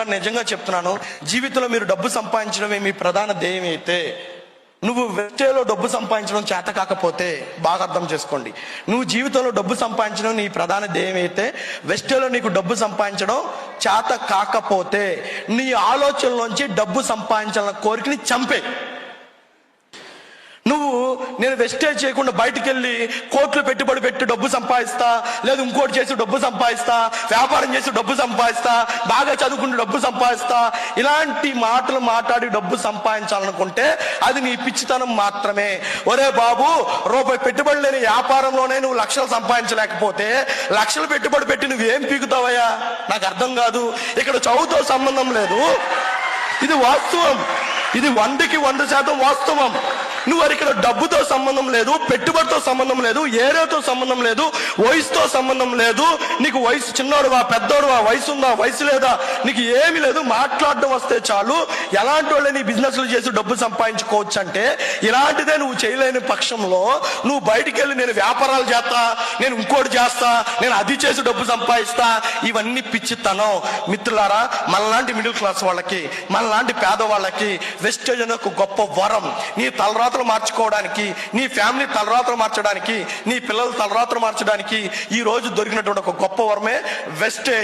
నిజంగా చెప్తున్నాను, జీవితంలో మీరు డబ్బు సంపాదించడమే మీ ప్రధాన ధ్యేయం అయితే, నువ్వు వెస్టేలో డబ్బు సంపాదించడం చేత కాకపోతే బాగా అర్థం చేసుకోండి. నువ్వు జీవితంలో డబ్బు సంపాదించడం నీ ప్రధాన ధ్యేయం అయితే, వెస్టేలో నీకు డబ్బు సంపాదించడం చేత కాకపోతే నీ ఆలోచనలోంచి డబ్బు సంపాదించాలన్న కోరికని చంపే. నువ్వు నేను వెస్టేజ్ చేయకుండా బయటికి వెళ్ళి కోట్లు పెట్టుబడి పెట్టి డబ్బు సంపాదిస్తా, లేదు ఇంకోటి చేసి డబ్బు సంపాదిస్తా, వ్యాపారం చేసి డబ్బు సంపాదిస్తా, బాగా చదువుకుంటూ డబ్బు సంపాదిస్తా, ఇలాంటి మాటలు మాట్లాడి డబ్బు సంపాదించాలనుకుంటే అది నీ పిచ్చితనం మాత్రమే. ఒరే బాబు, రూపాయి పెట్టుబడి లేని వ్యాపారంలోనే నువ్వు లక్షలు సంపాదించలేకపోతే లక్షలు పెట్టుబడి పెట్టి నువ్వేం పీకుతావయ్యా? నాకు అర్థం కాదు. ఇక్కడ చదువుతో సంబంధం లేదు, ఇది వాస్తవం, ఇది 100% వాస్తవం. నువ్వు ఇక్కడ డబ్బుతో సంబంధం లేదు, పెట్టుబడితో సంబంధం లేదు, ఏరియాతో సంబంధం లేదు, వయసుతో సంబంధం లేదు. నీకు వయసు చిన్నోడువా పెద్దోడువా, వయసు ఉందా వయసు లేదా, నీకు ఏమి లేదు. మాట్లాడడం వస్తే చాలు, ఎలాంటి వాళ్ళే నీ బిజినెస్లు చేసి డబ్బు సంపాదించుకోవచ్చు. అంటే ఇలాంటిదే నువ్వు చేయలేని పక్షంలో నువ్వు బయటికి వెళ్ళి నేను వ్యాపారాలు చేస్తా, నేను ఇంకోటి చేస్తా, నేను అది చేసి డబ్బు సంపాదిస్తా, ఇవన్నీ పిచ్చితనం. మిత్రులారా, మనలాంటి మిడిల్ క్లాస్ వాళ్ళకి, మనలాంటి పేదవాళ్ళకి వెస్టేజ్ అనే ఒక గొప్ప వరం. నీ తలరాత మార్చుకోవడానికి, నీ ఫ్యామిలీ తలరాత్రులు మార్చడానికి, నీ పిల్లల తలరాత్రులు మార్చడానికి ఈ రోజు దొరికినటువంటి ఒక గొప్ప వరమే వెస్టేజ్.